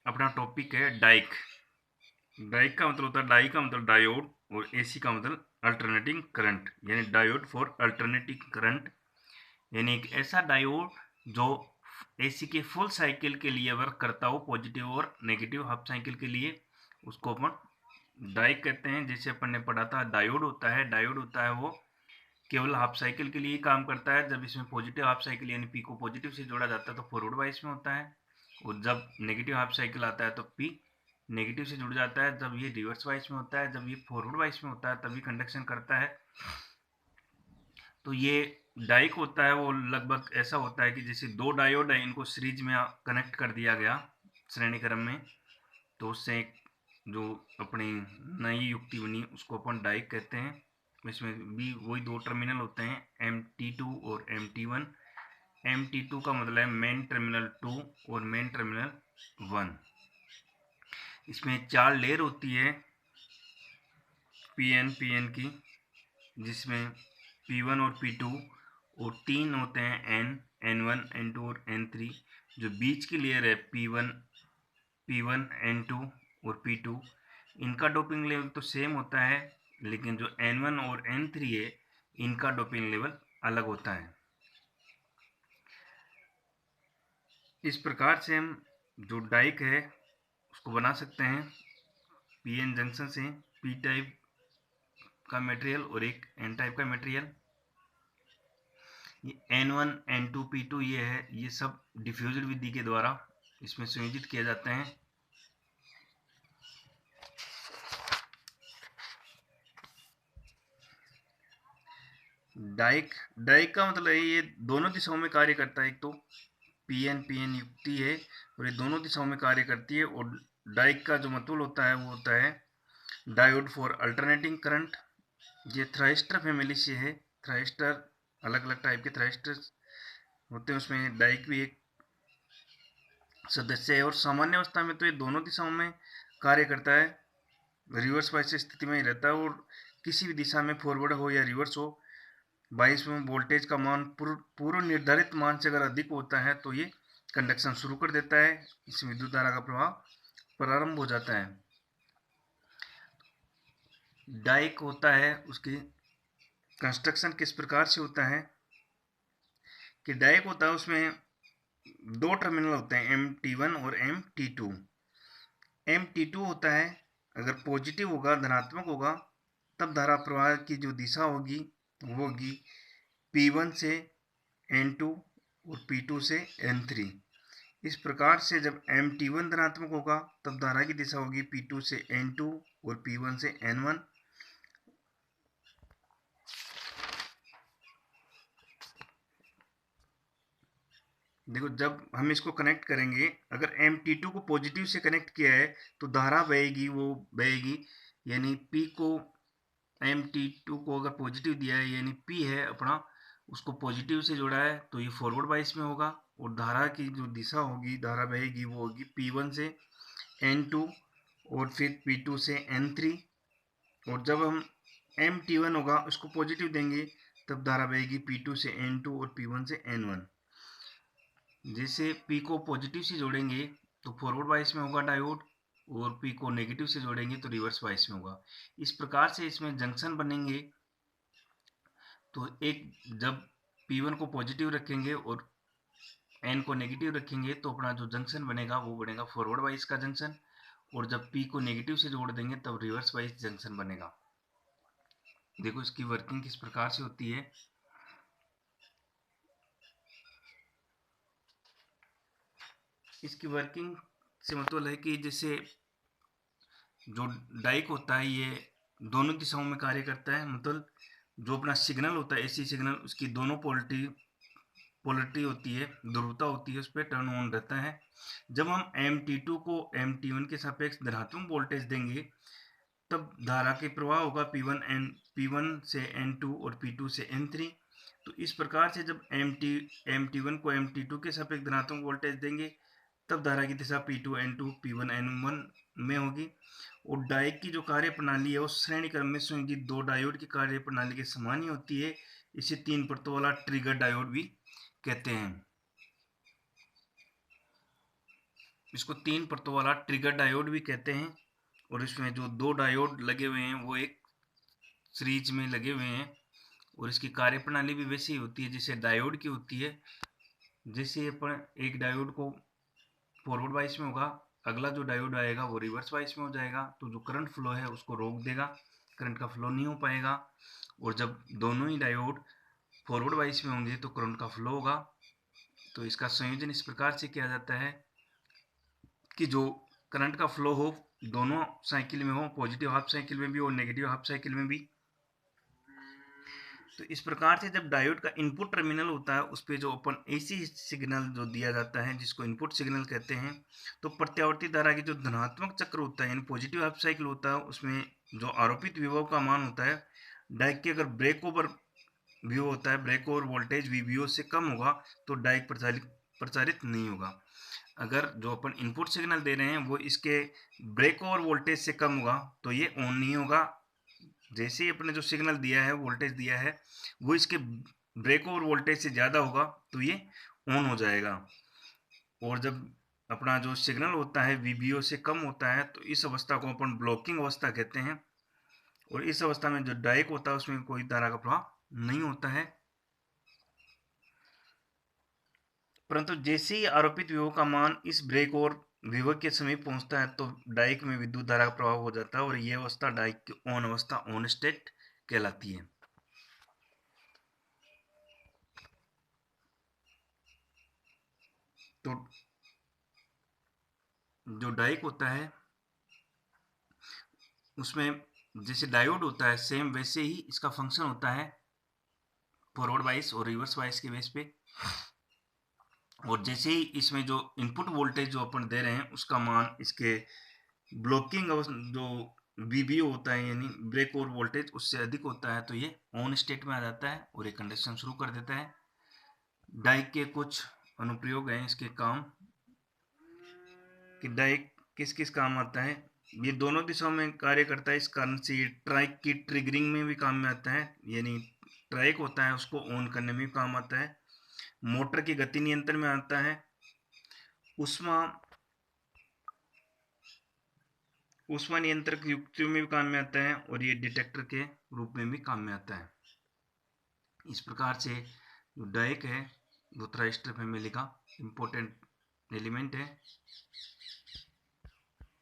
अपना टॉपिक है Dyke. Dyke का मतलब होता है, डाई का मतलब डायोड और एसी का मतलब अल्टरनेटिंग करंट, यानी डायोड फॉर अल्टरनेटिंग करंट, यानी एक ऐसा डायोड जो एसी के फुल साइकिल के लिए वर्क करता हो, पॉजिटिव और नेगेटिव हाफ साइकिल के लिए, उसको अपन डाइक कहते हैं। जैसे अपन ने पढ़ा था, डायोड होता है वो केवल हाफ साइकिल के लिए ही काम करता है। जब इसमें पॉजिटिव हाफ साइकिल यानी पी को पॉजिटिव से जोड़ा जाता है तो फॉरवर्ड वाइस में होता है, और जब नेगेटिव हाफ साइकिल आता है तो पी नेगेटिव से जुड़ जाता है। जब ये रिवर्स वाइस में होता है, जब ये फॉरवर्ड वाइस में होता है, तभी कंडक्शन करता है। तो ये डाइक होता है वो लगभग ऐसा होता है कि जैसे दो डायोड है, इनको सीरीज में कनेक्ट कर दिया गया श्रेणी क्रम में, तो उससे एक जो अपनी नई युक्ति बनी उसको अपन डाइक कहते हैं। इसमें भी वही दो टर्मिनल होते हैं, MT2 और MT1। MT2 का मतलब है मेन टर्मिनल 2 और मेन टर्मिनल 1। इसमें 4 लेयर होती है पीएन की, जिसमें P1 और P2, और 3 होते हैं N1, N2 और N3। जो बीच की लेयर है P1, N2 और P2, इनका डोपिंग लेवल तो सेम होता है, लेकिन जो N1 और N3 है, इनका डोपिंग लेवल अलग होता है। इस प्रकार से हम जो डाइक है उसको बना सकते हैं पीएन जंक्शन से पी टाइप का मटेरियल और एक एन टाइप का मटेरियल। ये N1, N2, P2 ये है, ये सब डिफ्यूजन विधि के द्वारा इसमें संयोजित किए जाते हैं। डाइक डाइक का मतलब है ये दोनों दिशाओं में कार्य करता है। एक तो पीएन युक्ति है और ये दोनों दिशाओं में कार्य करती है। और डाइक का जो मतलब होता है वो होता है डायोड फॉर अल्टरनेटिंग करंट। ये थ्राइस्टर फैमिली से है। थ्राइस्टर अलग अलग टाइप के थ्राइस्टर होते हैं, उसमें डाइक भी एक सदस्य है। और सामान्य अवस्था में तो ये दोनों दिशाओं में कार्य करता है, रिवर्स वाइस स्थिति में ही रहता है। और किसी भी दिशा में फॉरवर्ड हो या रिवर्स हो, 22 में वोल्टेज का मान पूर्व निर्धारित मान से अगर अधिक होता है तो ये कंडक्शन शुरू कर देता है, इसमें विद्युत धारा का प्रवाह प्रारंभ हो जाता है। डाइक होता है, उसकी कंस्ट्रक्शन किस प्रकार से होता है कि डाइक होता है उसमें दो टर्मिनल होते हैं MT1 और MT2। MT2 होता है, अगर पॉजिटिव होगा, धनात्मक होगा, तब धारा प्रवाह की जो दिशा होगी वो होगी P1 से N2 और P2 से N3। इस प्रकार से जब MT1 धनात्मक होगा तब धारा की दिशा होगी P2 से N2 और P1 से N1। देखो, जब हम इसको कनेक्ट करेंगे, अगर MT2 को पॉजिटिव से कनेक्ट किया है तो धारा बहेगी, वो बहेगी, यानी P को MT2 को अगर पॉजिटिव दिया है, यानी P है अपना, उसको पॉजिटिव से जोड़ा है, तो ये फॉरवर्ड वाइस में होगा। और धारा की जो दिशा होगी, धारा बहेगी, वो होगी P1 से N2 और फिर P2 से N3। और जब हम MT1 होगा उसको पॉजिटिव देंगे, तब धारा बहेगी P2 से N2 और P1 से N1। जैसे P को पॉजिटिव से जोड़ेंगे तो फॉरवर्ड वाइस में होगा डायोड, और P को नेगेटिव से जोड़ेंगे तो रिवर्स वाइस में होगा। इस प्रकार से इसमें जंक्शन बनेंगे। तो एक जब P1 को पॉजिटिव रखेंगे और N को नेगेटिव रखेंगे तो अपना जो जंक्शन बनेगा वो बनेगा फॉरवर्ड वाइस का जंक्शन। और जब P को नेगेटिव से जोड़ देंगे तब रिवर्स वाइस जंक्शन बनेगा। देखो इसकी वर्किंग किस प्रकार से होती है। इसकी वर्किंग से मतलब है कि जैसे जो डाइक होता है ये दोनों दिशाओं में कार्य करता है। मतलब जो अपना सिग्नल होता है, एसी सिग्नल, उसकी दोनों पोलरिटी होती है, ध्रुवता होती है, उस पर टर्न ऑन रहता है। जब हम MT2 को MT1 के सापेक्ष धनात्मक वोल्टेज देंगे तब धारा के प्रवाह होगा P1 से N2 और P2 से N3। तो इस प्रकार से जब MT1 को MT2 के सापेक्ष धनात्मक वोल्टेज देंगे तब धारा की दिशा P2 N2 P1 N1 में होगी। और डायोड की जो कार्य प्रणाली है वो श्रेणी क्रम में संयोजित दो डायोड की कार्य प्रणाली के समान ही होती है। इसे 3 परतों वाला ट्रिगर डायोड भी कहते हैं। इसको 3 परतों वाला ट्रिगर डायोड भी कहते हैं। और इसमें जो 2 डायोड लगे हुए हैं वो एक सीरीज में लगे हुए हैं और इसकी कार्यप्रणाली भी वैसी होती है जैसे डायोड की होती है। जैसे अपन एक डायोड को फॉरवर्ड वाइस में होगा, अगला जो डायोड आएगा वो रिवर्स वाइस में हो जाएगा, तो जो करंट फ्लो है उसको रोक देगा, करंट का फ्लो नहीं हो पाएगा। और जब दोनों ही डायोड फॉरवर्ड वाइस में होंगे तो करंट का फ्लो होगा। तो इसका संयोजन इस प्रकार से किया जाता है कि जो करंट का फ्लो हो दोनों साइकिल में हो, पॉजिटिव हाफ साइकिल में भी और नेगेटिव हाफ साइकिल में भी। तो इस प्रकार से जब डायोड का इनपुट टर्मिनल होता है उस पर जो अपन एसी सिग्नल जो दिया जाता है जिसको इनपुट सिग्नल कहते हैं, तो प्रत्यावर्ती धारा की जो धनात्मक चक्र होता है यानी पॉजिटिव हाफ साइकिल होता है उसमें जो आरोपित विभव का मान होता है डायोड की अगर ब्रेक ओवर व्यू होता है, ब्रेक ओवर वोल्टेज वीबीओ से कम होगा तो डायोड प्रचारित नहीं होगा। अगर जो अपन इनपुट सिग्नल दे रहे हैं वो इसके ब्रेक ओवर वोल्टेज से कम होगा तो ये ऑन नहीं होगा। जैसे ही अपने जो सिग्नल दिया है वोल्टेज दिया है वो इसके ब्रेक ओवर वोल्टेज से ज़्यादा होगा तो ये ऑन हो जाएगा। और जब अपना जो सिग्नल होता है वीबीओ से कम होता है तो इस अवस्था को अपन ब्लॉकिंग अवस्था कहते हैं। और इस अवस्था में जो डायोड होता है उसमें कोई धारा का प्रवाह नहीं होता है। परंतु जैसे ही आरोपित विभव का मान इस ब्रेक और विभव के समीप पहुंचता है तो डायोड में विद्युत धारा का प्रवाह हो जाता है और यह अवस्था डायोड की ऑन अवस्था, ऑन स्टेट कहलाती है। तो जो डायोड होता है उसमें जैसे डायोड होता है सेम वैसे ही इसका फंक्शन होता है फॉरवर्ड वाइस और रिवर्स वाइस के बेस पे। और जैसे ही इसमें जो इनपुट वोल्टेज जो अपन दे रहे हैं उसका मान इसके ब्लॉकिंग जो वीबीओ होता है यानी ब्रेक ओवर वोल्टेज उससे अधिक होता है तो ये ऑन स्टेट में आ जाता है और ये कंडक्शन शुरू कर देता है। डायोड के कुछ अनुप्रयोग हैं इसके काम कि डायोड किस किस काम आता है। ये दोनों दिशाओं में कार्य करता है, इस कारण से ये ट्राइक की ट्रिगरिंग में भी काम में आता है, यानी ट्राइक होता है उसको ऑन करने में भी काम आता है। मोटर की गति नियंत्रण में आता है, ऊष्मा नियंत्रक युक्तियों में भी काम में आता है और ये डिटेक्टर के रूप में भी काम में आता है। इस प्रकार से जो डायोड है वो थ्राइस्टर फैमिली का इम्पोर्टेंट एलिमेंट है।